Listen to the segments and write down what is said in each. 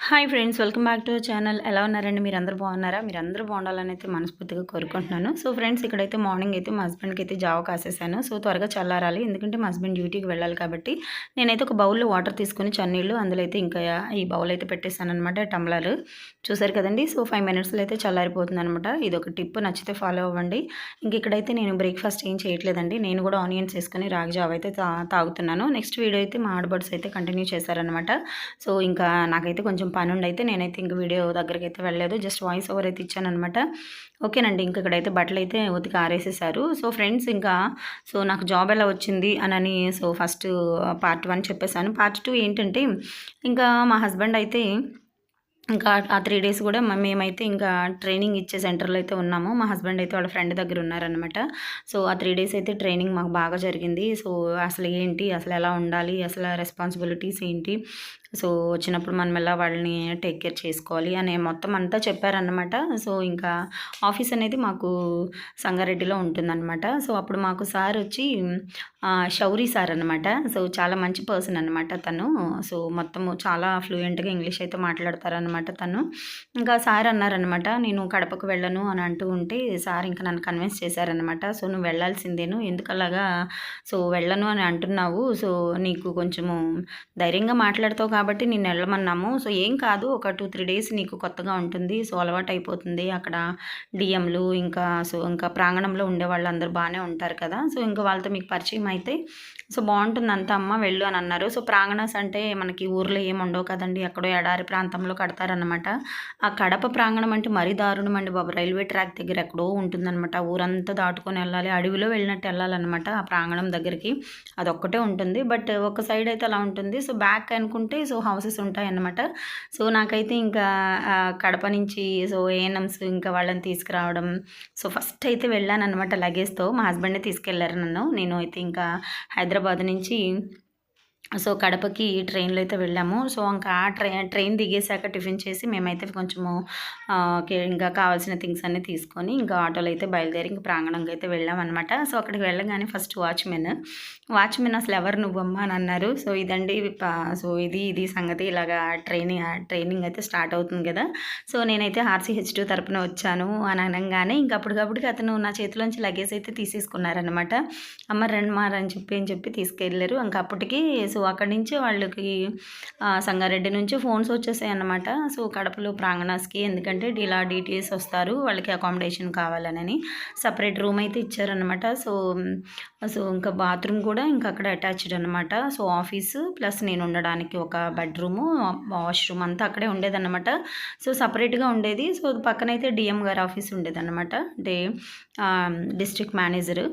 Hi friends, welcome back to channel. ఎలా ఉన్నారండి? మీరందరూ బాగున్నారా? మీరందరూ బాగుండాలని అయితే మనస్ఫూర్తిగా కోరుకుంటున్నాను. సో ఫ్రెండ్స్, ఇక్కడైతే మార్నింగ్ అయితే మా హస్బెండ్కి అయితే జావ కాసేసాను. సో త్వరగా చల్లారాలి, ఎందుకంటే మా హస్బెండ్ డ్యూటీకి వెళ్ళాలి కాబట్టి నేనైతే ఒక బౌల్లో వాటర్ తీసుకొని చన్నీళ్ళు అందులో అయితే ఇంకా ఈ బౌల్ అయితే పెట్టేస్తాను అనమాట. టంబ్లర్ చూసారు కదండి. సో 5 మినిట్స్లో అయితే చల్లారిపోతుంది అనమాట. ఇది ఒక టిప్, నచ్చితే ఫాలో అవ్వండి. ఇంక ఇక్కడైతే నేను బ్రేక్ఫాస్ట్ ఏం చేయట్లేదండి. నేను కూడా ఆనియన్స్ వేసుకొని రాగి జావ అయితే తాగుతున్నాను. నెక్స్ట్ వీడియో అయితే మా ఆడబడ్స్ అయితే కంటిన్యూ చేశారనమాట. సో ఇంకా నాకైతే కొంచెం పని ఉండైతే నేనైతే ఇంక వీడియో దగ్గరికి అయితే వెళ్ళలేదు, జస్ట్ వాయిస్ ఓవర్ అయితే ఇచ్చానమాట. ఓకేనండి. ఇంక ఇక్కడైతే బట్టలు అయితే ఉతికి ఆరేసేసారు. సో ఫ్రెండ్స్, ఇంకా నాకు జాబ్ ఎలా వచ్చింది అని సో ఫస్ట్ పార్ట్ 1 చెప్పేశాను. పార్ట్ 2 ఏంటంటే, ఇంకా మా హస్బెండ్ అయితే ఇంకా ఆ 3 డేస్ కూడా మేమైతే ఇంకా ట్రైనింగ్ ఇచ్చే సెంటర్లో అయితే ఉన్నాము. మా హస్బెండ్ అయితే వాళ్ళ ఫ్రెండ్ దగ్గర ఉన్నారనమాట. సో ఆ 3 డేస్ అయితే ట్రైనింగ్ మాకు బాగా జరిగింది. సో అసలు ఏంటి, అసలు ఎలా ఉండాలి, అసలు రెస్పాన్సిబిలిటీస్ ఏంటి, సో వచ్చినప్పుడు మనం ఎలా వాళ్ళని టేక్ కేర్ చేసుకోవాలి అనే మొత్తం అంతా చెప్పారనమాట. సో ఇంకా ఆఫీస్ అనేది మాకు సంగారెడ్డిలో ఉంటుందన్నమాట. సో అప్పుడు మాకు సార్ వచ్చి షౌరీ సార్ అనమాట. సో చాలా మంచి పర్సన్ అనమాట తను. సో మొత్తము చాలా ఫ్లూయెంట్గా ఇంగ్లీష్ అయితే మాట్లాడతారనమాట తను. ఇంకా సార్ అన్నారనమాట, నేను కడపకు వెళ్ళను అని అంటూ ఉంటే సార్ ఇంకా నన్ను కన్విన్స్ చేశారనమాట. సో నువ్వు వెళ్ళాల్సిందేను, ఎందుకలాగా సో వెళ్ళను అని అంటున్నావు, సో నీకు కొంచెము ధైర్యంగా మాట్లాడతావు కాబట్టి నేను వెళ్ళమన్నాము. సో ఏం కాదు, ఒక 2-3 డేస్ నీకు కొత్తగా ఉంటుంది, సో అలవాటు అయిపోతుంది. అక్కడ డిఎంలు ఇంకా ప్రాంగణంలో ఉండే వాళ్ళు అందరూ బాగానే ఉంటారు కదా, సో ఇంకా వాళ్ళతో మీకు పరిచయం అయితే సో బాగుంటుంది అంతా అమ్మ, వెళ్ళు అని అన్నారు. సో ప్రాంగణస్ అంటే మనకి ఊర్లో ఏమి ఉండవు కదండి, ఎక్కడో ఎడారి ప్రాంతంలో కడతారనమాట. ఆ కడప ప్రాంగణం అంటే మరీ దారుణం అండి బాబు. రైల్వే ట్రాక్ దగ్గర ఎక్కడో ఉంటుందన్నమాట. ఊరంతా దాటుకొని వెళ్ళాలి, అడవిలో వెళ్ళినట్టు వెళ్ళాలన్నమాట ఆ ప్రాంగణం దగ్గరికి. అదొక్కటే ఉంటుంది, బట్ ఒక సైడ్ అయితే అలా ఉంటుంది. సో బ్యాక్ అనుకుంటే సో హౌసెస్ ఉంటాయి అన్నమాట. సో నాకైతే ఇంకా కడప నుంచి సో ఏఎన్ఎంస్ ఇంకా వాళ్ళని తీసుకురావడం, సో ఫస్ట్ అయితే వెళ్ళాను అనమాట లగేజ్తో. మా హస్బెండే తీసుకెళ్లారు నన్ను. నేను అయితే ఇంకా హైదరాబాద్ నుంచి సో కడపకి ట్రైన్లో అయితే వెళ్ళాము. సో ఇంకా ట్రైన్ దిగేసాక టిఫిన్ చేసి మేమైతే కొంచెము ఇంకా కావాల్సిన థింగ్స్ అన్నీ తీసుకొని ఇంకా ఆటోలో అయితే బయలుదేరి ఇంకా ప్రాంగణంగా అయితే వెళ్ళామన్నమాట. సో అక్కడికి వెళ్ళగానే ఫస్ట్ వాచ్మెన్ అసలు ఎవరు నువ్వమ్మా అని అన్నారు. సో ఇదండి, సో ఇది సంగతి, ఇలాగా ట్రైనింగ్ అయితే స్టార్ట్ అవుతుంది కదా. సో నేనైతే RCH2 తరపున వచ్చాను అని అనగానే ఇంకా అప్పటికప్పటికి అతను నా చేతిలోంచి లగేజ్ అయితే తీసేసుకున్నారనమాట. అమ్మ రండి అని చెప్పి తీసుకెళ్ళారు. ఇంకా అప్పటికి సో అక్కడి నుంచి వాళ్ళకి సంగారెడ్డి నుంచి ఫోన్స్ వచ్చేసాయి అన్నమాట. సో కడపలో ప్రాంగణాస్కి, ఎందుకంటే ఇలా DTS వస్తారు, వాళ్ళకి అకామిడేషన్ కావాలని సపరేట్ రూమ్ అయితే ఇచ్చారనమాట. సో ఇంకా బాత్రూమ్ కూడా ఇంకా అక్కడ అటాచ్డ్ అనమాట. సో ఆఫీసు ప్లస్ నేను ఉండడానికి ఒక బెడ్రూము, వాష్రూమ్ అంతా అక్కడే ఉండేదన్నమాట. సో సపరేట్గా ఉండేది. సో పక్కనైతే DM గారి ఆఫీస్ ఉండేదన్నమాట, అంటే డిస్ట్రిక్ట్ మేనేజరు,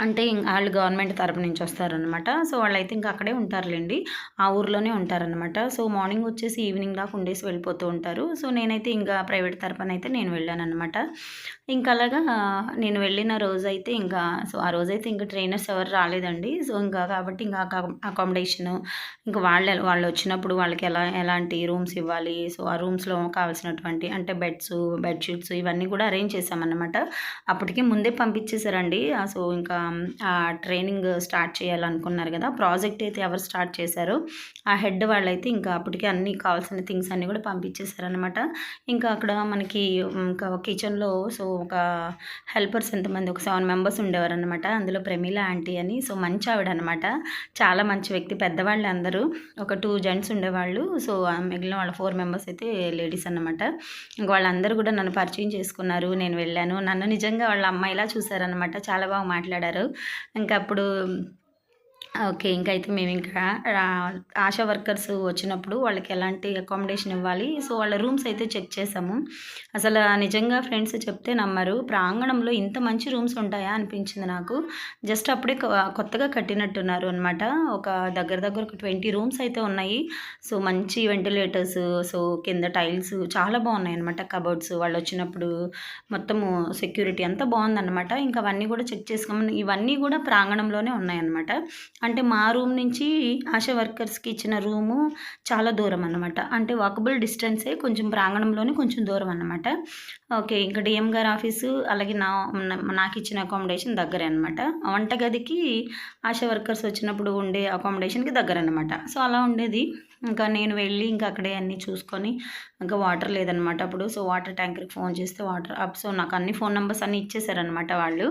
అంటే వాళ్ళు గవర్నమెంట్ తరపు నుంచి వస్తారనమాట. సో వాళ్ళైతే ఇంకా అక్కడే ఉంటారులేండి, ఆ ఊర్లోనే ఉంటారనమాట. సో మార్నింగ్ వచ్చేసి ఈవినింగ్ దాకా ఉండేసి వెళ్ళిపోతూ ఉంటారు. సో నేనైతే ఇంకా ప్రైవేట్ తరపున అయితే నేను వెళ్ళాను అనమాట. ఇంకా అలాగా నేను వెళ్ళిన రోజైతే ఇంకా సో ఆ రోజైతే ఇంకా ట్రైనర్స్ ఎవరు రాలేదండి. సో ఇంకా కాబట్టి ఇంకా అకామిడేషను ఇంకా వాళ్ళు వచ్చినప్పుడు వాళ్ళకి ఎలాంటి రూమ్స్ ఇవ్వాలి, సో ఆ రూమ్స్లో కావాల్సినటువంటి అంటే బెడ్షీట్స్ ఇవన్నీ కూడా అరేంజ్ చేసామన్నమాట. అప్పటికి ముందే పంపించేశారండి. సో ఇంకా ట్రైనింగ్ స్టార్ట్ చేయాలనుకున్నారు కదా, ప్రాజెక్ట్ అయితే ఎవరు స్టార్ట్ చేశారో ఆ హెడ్ వాళ్ళైతే ఇంకా అప్పటికే అన్నీ కావాల్సిన థింగ్స్ అన్నీ కూడా పంపించేశారనమాట. ఇంకా అక్కడ మనకి ఇంకా కిచెన్లో సో ఒక హెల్పర్స్ ఎంతమంది, ఒక 7 మెంబర్స్ ఉండేవారు అనమాట. అందులో ప్రమీల ఆంటీ అని, సో మంచి ఆవిడ అనమాట, చాలా మంచి వ్యక్తి. పెద్దవాళ్ళు అందరూ, ఒక 2 జెంట్స్ ఉండేవాళ్ళు. సో మిగిలిన వాళ్ళ 4 మెంబర్స్ అయితే లేడీస్ అనమాట. ఇంకా వాళ్ళందరూ కూడా నన్ను పరిచయం చేసుకున్నారు. నేను వెళ్ళాను, నన్ను నిజంగా వాళ్ళ అమ్మాయిలా చూసారనమాట. చాలా బాగా మాట్లాడారు. ఇంకా అప్పుడు ఓకే, ఇంకైతే మేము ఇంకా ఆశా వర్కర్స్ వచ్చినప్పుడు వాళ్ళకి ఎలాంటి అకామిడేషన్ ఇవ్వాలి, సో వాళ్ళ రూమ్స్ అయితే చెక్ చేసాము. అసలు నిజంగా ఫ్రెండ్స్ చెప్తే నమ్మరు, ప్రాంగణంలో ఇంత మంచి రూమ్స్ ఉంటాయా అనిపించింది నాకు. జస్ట్ అప్పుడే కొత్తగా కట్టినట్టున్నారు అనమాట. ఒక దగ్గర ఒక 20 రూమ్స్ అయితే ఉన్నాయి. సో మంచి వెంటిలేటర్స్, సో కింద టైల్స్ చాలా బాగున్నాయి అనమాట. కబోర్డ్స్ వాళ్ళు వచ్చినప్పుడు మొత్తము సెక్యూరిటీ అంతా బాగుందన్నమాట. ఇంకా అవన్నీ కూడా చెక్ చేసుకోమని, ఇవన్నీ కూడా ప్రాంగణంలోనే ఉన్నాయన్నమాట. అంటే మా రూమ్ నుంచి ఆశా వర్కర్స్కి ఇచ్చిన రూము చాలా దూరం అన్నమాట. అంటే వాకబుల్ డిస్టెన్సే, కొంచెం ప్రాంగణంలోనే కొంచెం దూరం అన్నమాట. ఓకే, ఇంకా DM గారి ఆఫీసు అలాగే నాకు ఇచ్చిన అకామిడేషన్ దగ్గరే అనమాట. వంటగదికి ఆశా వర్కర్స్ వచ్చినప్పుడు ఉండే అకామిడేషన్కి దగ్గర అనమాట. సో అలా ఉండేది. ఇంకా నేను వెళ్ళి ఇంకా అక్కడే అన్నీ చూసుకొని ఇంకా వాటర్ లేదనమాట అప్పుడు. సో వాటర్ ట్యాంకర్కి ఫోన్ చేస్తే వాటర్ సో నాకు అన్ని ఫోన్ నెంబర్స్ అన్నీ ఇచ్చేసారనమాట వాళ్ళు.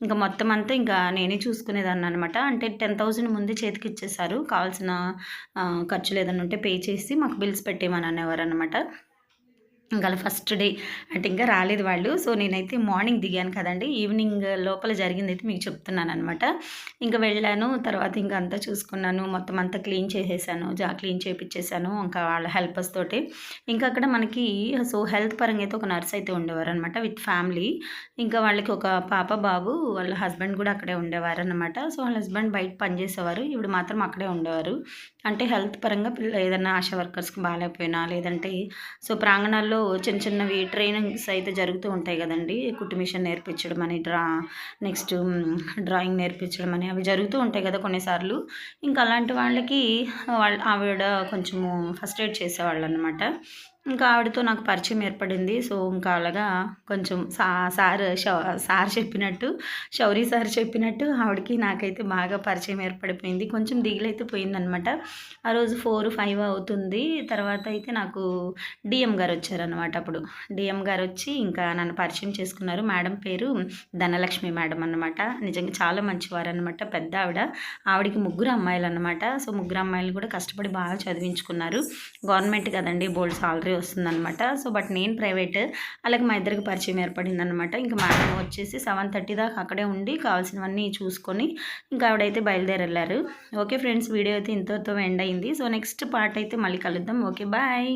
ఇంకా మొత్తం అంతా ఇంకా నేనే చూసుకునేదాన్ని అనమాట. అంటే 10,000 ముందే చేతికి ఇచ్చేసారు. కావాల్సిన ఖర్చులు ఏదైనా ఉంటే పే చేసి మాకు బిల్స్ పెట్టేయమని అనేవారు అనమాట. ఇంకా ఫస్ట్ డే అంటే ఇంకా రాలేదు వాళ్ళు. సో నేనైతే మార్నింగ్ దిగాను కదండి, ఈవినింగ్ లోపల జరిగిందైతే మీకు చెప్తున్నాను అనమాట. ఇంకా వెళ్ళాను, తర్వాత ఇంకా అంతా చూసుకున్నాను, మొత్తం అంతా క్లీన్ చేసేసాను, క్లీన్ చేయించేసాను ఇంకా వాళ్ళ హెల్పర్స్ తోటి. ఇంకా అక్కడ మనకి సో హెల్త్ పరంగా అయితే ఒక నర్స్ అయితే ఉండేవారు అనమాట విత్ ఫ్యామిలీ. ఇంకా వాళ్ళకి ఒక పాప బాబు, వాళ్ళ హస్బెండ్ కూడా అక్కడే ఉండేవారు అనమాట. సో వాళ్ళ హస్బెండ్ బయట పనిచేసేవారు, ఇప్పుడు మాత్రం అక్కడే ఉండేవారు. అంటే హెల్త్ పరంగా ఏదైనా ఆశా వర్కర్స్కి బాగాలేకపోయినా లేదంటే సో ప్రాంగణాల్లో చిన్న చిన్నవి ట్రైనింగ్స్ అయితే జరుగుతూ ఉంటాయి కదండి. కుట్టు మిషన్ నేర్పించడం అని, నెక్స్ట్ డ్రాయింగ్ నేర్పించడం అని అవి జరుగుతూ ఉంటాయి కదా కొన్నిసార్లు. ఇంకా అలాంటి వాళ్ళకి ఆవిడ కొంచెము ఫస్ట్ ఎయిడ్ చేసేవాళ్ళు అనమాట. ఇంకా ఆవిడతో నాకు పరిచయం ఏర్పడింది. సో ఇంకా అలాగా కొంచెం సార్ చెప్పినట్టు, శౌరి సార్ చెప్పినట్టు ఆవిడకి నాకైతే బాగా పరిచయం ఏర్పడిపోయింది. కొంచెం దిగులైతే పోయిందనమాట. ఆ రోజు 4-5 అవుతుంది. తర్వాత అయితే నాకు డిఎం గారు వచ్చారనమాట. అప్పుడు డిఎం గారు వచ్చి ఇంకా నన్ను పరిచయం చేసుకున్నారు. మేడం పేరు ధనలక్ష్మి మేడం అనమాట. నిజంగా చాలా మంచివారు అనమాట. పెద్ద ఆవిడకి 3 అమ్మాయిలు అనమాట. సో 3 అమ్మాయిలు కూడా కష్టపడి బాగా చదివించుకున్నారు. గవర్నమెంట్ కదండి, బోల్డ్ సాలరీ వస్తుందనమాట. సో బట్ నేను ప్రైవేట్. అలాగే మా ఇద్దరికి పరిచయం ఏర్పడిందనమాట. ఇంకా మేడం వచ్చేసి 7:30 దాకా అక్కడే ఉండి కావాల్సినవన్నీ చూసుకొని ఇంకా ఆవిడైతే బయలుదేరి వెళ్ళారు. ఓకే ఫ్రెండ్స్, వీడియో అయితే ఇంతతో ఎండ్ అయింది. సో నెక్స్ట్ పార్ట్ అయితే మళ్ళీ కలుద్దాం. Okay bye.